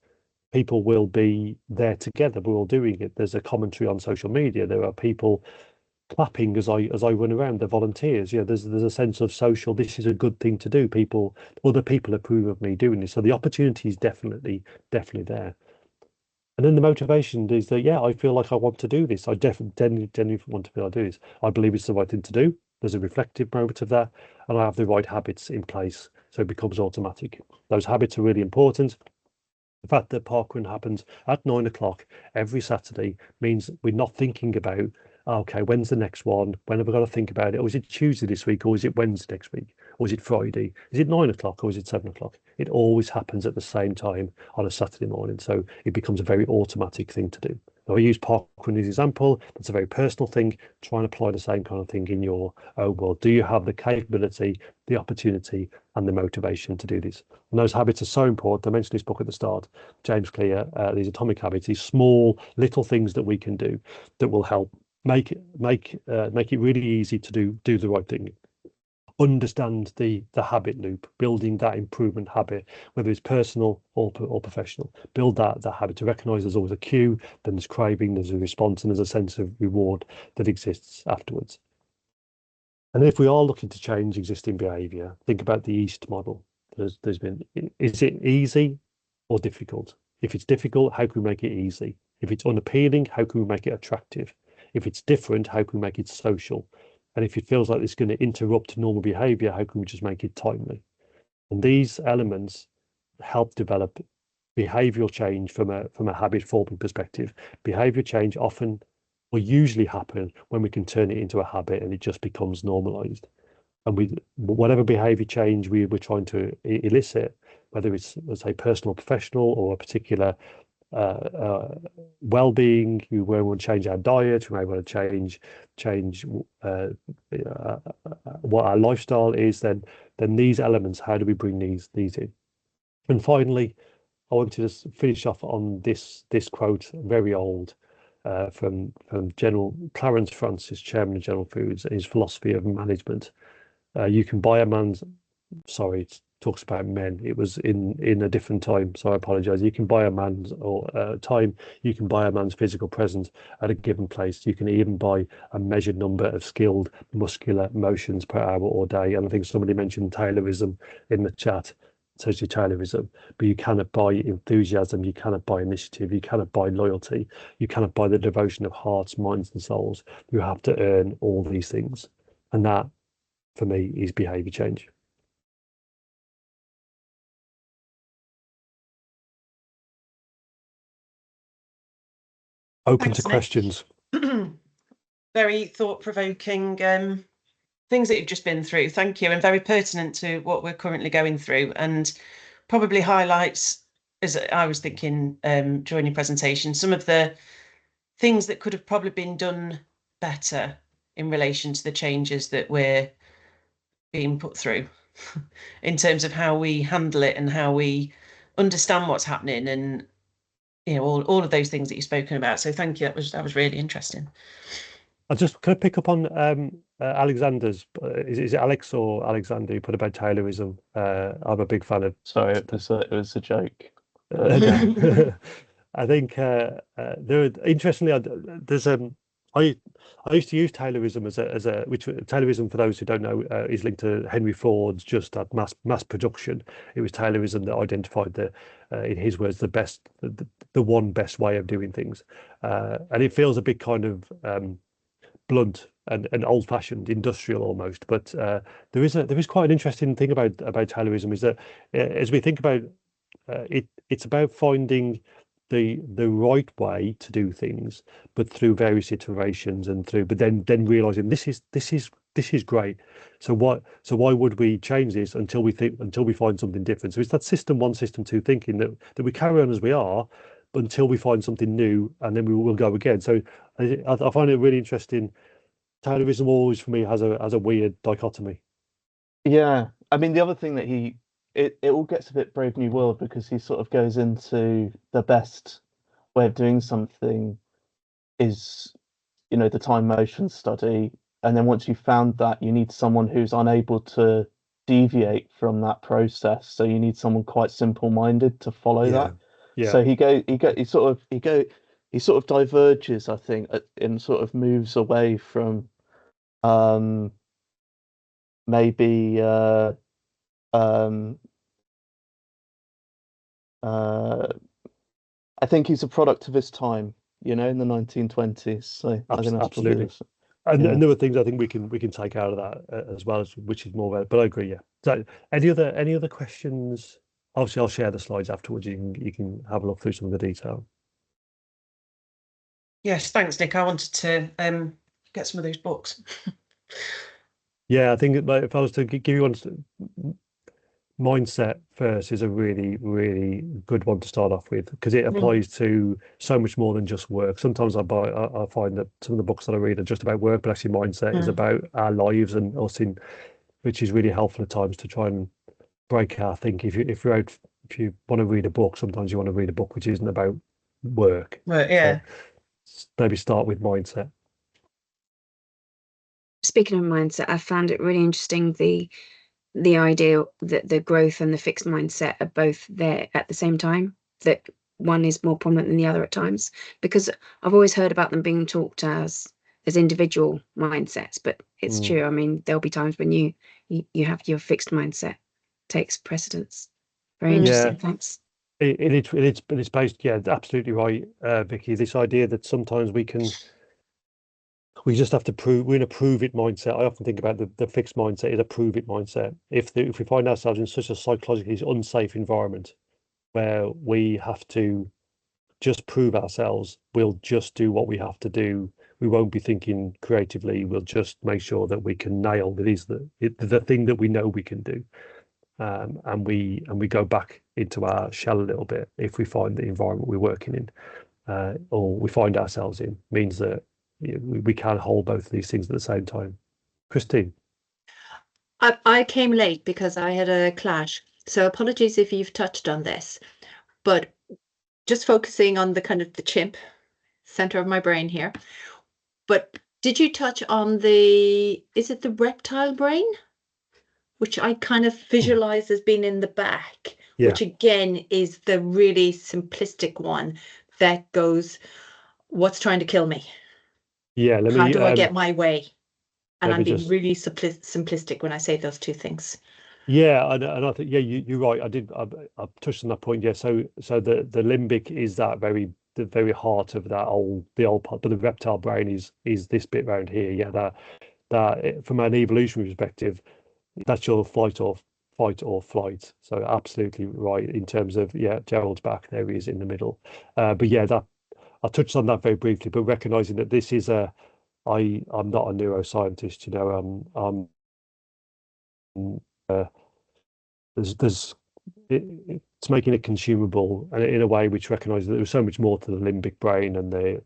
People will be there together. We're all doing it. There's a commentary on social media. There are people clapping as I run around. They're volunteers. There's a sense of social. This is a good thing to do. Other people approve of me doing this. So the opportunity is definitely there. And then the motivation is that I feel like I want to do this. I definitely want to be able to do this. I believe it's the right thing to do. There's a reflective moment of that, and I have the right habits in place, so it becomes automatic. Those habits are really important. The fact that parkrun happens at 9 o'clock every Saturday means we're not thinking about, okay, when's the next one? When have I got to think about it? Or is it Tuesday this week? Or is it Wednesday next week? Or is it Friday? Is it 9 o'clock or is it 7 o'clock? It always happens at the same time on a Saturday morning. So it becomes a very automatic thing to do. Now, I use parkrun as an example. That's a very personal thing. Try and apply the same kind of thing in your own world. Do you have the capability, the opportunity, and the motivation to do this? And those habits are so important. I mentioned this book at the start, James Clear, these atomic habits, these small little things that we can do that will help make it really easy to do the right thing. Understand the habit loop, building that improvement habit, whether it's personal or professional. Build that habit to recognize there's always a cue, then there's craving, there's a response, and there's a sense of reward that exists afterwards. And if we are looking to change existing behavior, think about the East model. There's been, is it easy or difficult? If it's difficult, how can we make it easy? If it's unappealing, how can we make it attractive? If it's different, how can we make it social? And if it feels like it's going to interrupt normal behavior, how can we just make it timely? And these elements help develop behavioral change from a habit forming perspective. Behavior change often will usually happen when we can turn it into a habit and it just becomes normalized. And whatever behavior change we're trying to elicit, whether it's, let's say, personal or professional or a particular well-being, we want to change our diet, we may want to change what our lifestyle is, then these elements, how do we bring these in? And finally, I want to just finish off on this quote, very old, from General Clarence Francis, Chairman of General Foods, his philosophy of management. You can buy a man's, sorry, it talks about men. It was in a different time, so I apologize. You can buy a man's time. You can buy a man's physical presence at a given place. You can even buy a measured number of skilled muscular motions per hour or day. And I think somebody mentioned Taylorism in the chat. Essentially Taylorism, but you cannot buy enthusiasm, you cannot buy initiative, you cannot buy loyalty, you cannot buy the devotion of hearts, minds, and souls. You have to earn all these things, and that, for me, is behavior change. Open to
Thanks, Nick.
questions.
Very thought-provoking things that you've just been through. Thank you, and very pertinent to what we're currently going through, and probably highlights, as I was thinking during your presentation, some of the things that could have probably been done better in relation to the changes that we're being put through in terms of how we handle it and how we understand what's happening, and all of those things that you've spoken about. So thank you. That was really interesting.
I just could I pick up on Alexander's. Is it Alex or Alexander who put about Taylorism? I'm a big fan of.
Sorry, it was a joke.
I think interestingly, there's I used to use Taylorism as a which Taylorism, for those who don't know, is linked to Henry Ford's just at mass production. It was Taylorism that identified in his words, the one best way of doing things, and it feels a bit kind of blunt and old-fashioned, industrial almost. But there is quite an interesting thing about Taylorism, is that as we think about it's about finding the right way to do things, but through various iterations but then realizing this is great. So why would we change this until we find something different? So it's that system one, system two thinking that we carry on as we are until we find something new, and then we will go again. So I find it really interesting Taylorism always for me has a weird dichotomy.
Yeah, I mean the other thing that it all gets a bit Brave New World because he sort of goes into the best way of doing something is, the time motion study, and then once you've found that, you need someone who's unable to deviate from that process. So you need someone quite simple-minded to follow
Yeah,
that.
yeah,
So he sort of diverges, I think, and sort of moves away from um maybe um uh I think he's a product of his time, in the 1920s. So I think that's probably
absolutely.
this.
And
Yeah.
there are things I think we can take out of that as well, as which is more relevant. But I agree, yeah. So any other questions? Obviously, I'll share the slides afterwards. You can have a look through some of the detail.
Yes, thanks, Nick. I wanted to get some of those books.
Yeah, I think like, if I was to give you one, mindset first is a really, really good one to start off with because it
Mm.
applies to so much more than just work. Sometimes I find that some of the books that I read are just about work, but actually mindset is
Mm.
about our lives and us in, which is really helpful at times to try and break our thinking. If you want to read a book, sometimes you want to read a book which isn't about work.
Well,
So
yeah.
maybe start with mindset.
Speaking of mindset, I found it really interesting the idea that the growth and the fixed mindset are both there at the same time, that one is more prominent than the other at times, because I've always heard about them being talked as individual mindsets, but it's
Mm.
true. I mean, there'll be times when you have your fixed mindset takes precedence. Very
Mm.
interesting.
Yeah,
Thanks.
it's based, yeah, absolutely right, Vicky. This idea that sometimes we just have to prove we're in a prove it mindset. I often think about the fixed mindset is a prove it mindset. If we find ourselves in such a psychologically unsafe environment where we have to just prove ourselves, we'll just do what we have to do. We won't be thinking creatively. We'll just make sure that we can nail it is the thing that we know we can do. And we go back into our shell a little bit if we find the environment we're working in or we find ourselves in means that we can hold both of these things at the same time. Christine.
I came late because I had a clash, so apologies if you've touched on this, but just focusing on the kind of the chimp center of my brain here. But did you touch on is it the reptile brain? Which I kind of visualize as being in the back,
Yeah.
which again is the really simplistic one that goes, what's trying to kill me?
Yeah,
How do I get my way? And
let
I'm
me
being
just
really simplistic when I say those two things.
yeah, and I think yeah, you're right. I touched on that point. Yeah, so the limbic is the very heart of the old part, but the reptile brain is this bit around here. Yeah, from an evolutionary perspective, that's your fight or flight. So absolutely right in terms of yeah, Gerald's back there he is in the middle. But yeah, that I touched on that very briefly, but recognizing that this is I'm not a neuroscientist, uh, there's it's making it consumable and in a way which recognizes that there's so much more to the limbic brain and the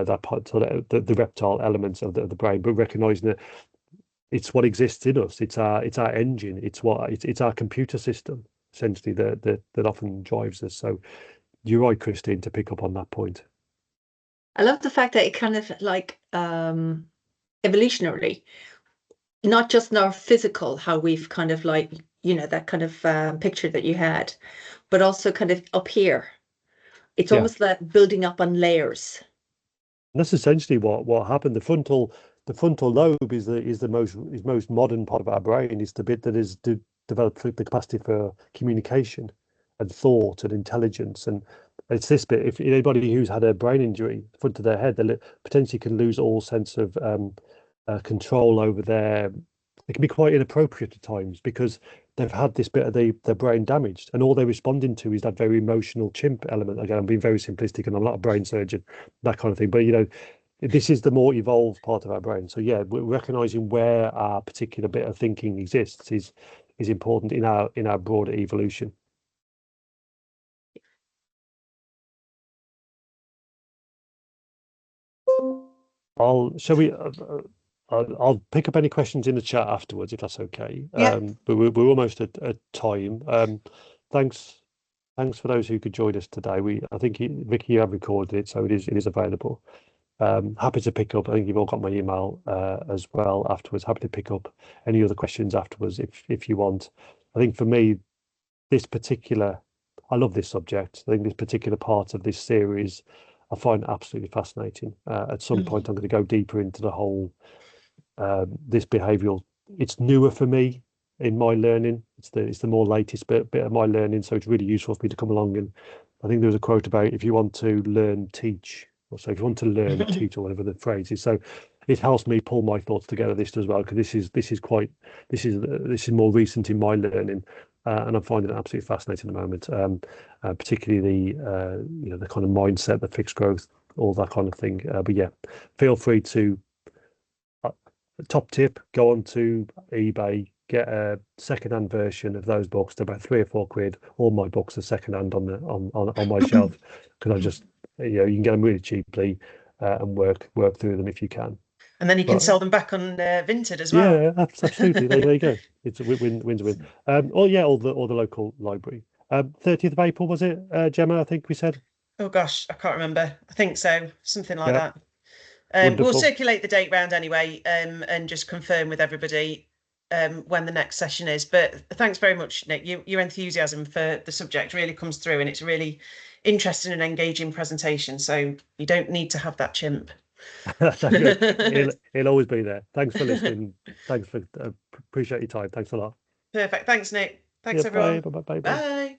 that part to the reptile elements of the brain, but recognizing that it's what exists in us. It's our engine. It's our computer system essentially that often drives us. So you're right, Christine, to pick up on that point.
I love the fact that it kind of like evolutionarily, not just in our physical, how we've kind of like, that kind of picture that you had, but also kind of up here. It's
Yeah.
almost like building up on layers.
And that's essentially what happened. The frontal lobe is the most modern part of our brain. It's the bit that is developed the capacity for communication and thought and intelligence. And it's this bit. If anybody who's had a brain injury, front of their head, they potentially can lose all sense of control over their. It can be quite inappropriate at times because they've had this bit of their brain damaged, and all they're responding to is that very emotional chimp element. Again, I'm being very simplistic, and I'm not a brain surgeon, that kind of thing. But this is the more evolved part of our brain. So yeah, we're recognizing where our particular bit of thinking exists is important in our broader evolution. Shall we? I'll pick up any questions in the chat afterwards if that's okay.
Yeah.
But we're almost at time. Thanks for those who could join us today. I think Vicky, you have recorded it, so it is available. Happy to pick up. I think you've all got my email as well afterwards. Happy to pick up any other questions afterwards if you want. I think for me, I love this subject. I think this particular part of this series, I find absolutely fascinating. At some point, I'm going to go deeper into the whole this behavioural. It's newer for me in my learning. It's the more latest bit of my learning, so it's really useful for me to come along. And I think there was a quote about if you want to learn, teach, or so if you want to learn, teach, or whatever the phrase is. So it helps me pull my thoughts together this as well, because this is more recent in my learning. And I'm finding it absolutely fascinating at the moment, particularly the kind of mindset, the fixed growth, all that kind of thing. But yeah, feel free to. Top tip: go on to eBay, get a second-hand version of those books. They're about £3 or £4. All my books are second-hand on my shelf, because I just you can get them really cheaply and work through them if you can.
And then you can sell them back on Vinted as well.
Yeah, absolutely. There you go. It's a win-win. All the local library. 30th of April, was it, Gemma? I think we said.
Oh gosh, I can't remember. I think so, something like that. We'll circulate the date round anyway, and just confirm with everybody when the next session is. But thanks very much, Nick. Your enthusiasm for the subject really comes through, and it's a really interesting and engaging presentation. So you don't need to have that chimp.
He'll always be there. Thanks for listening. Thanks for appreciate your time. Thanks a lot.
Perfect. Thanks, Nick. Thanks, everyone.
Bye.
Bye.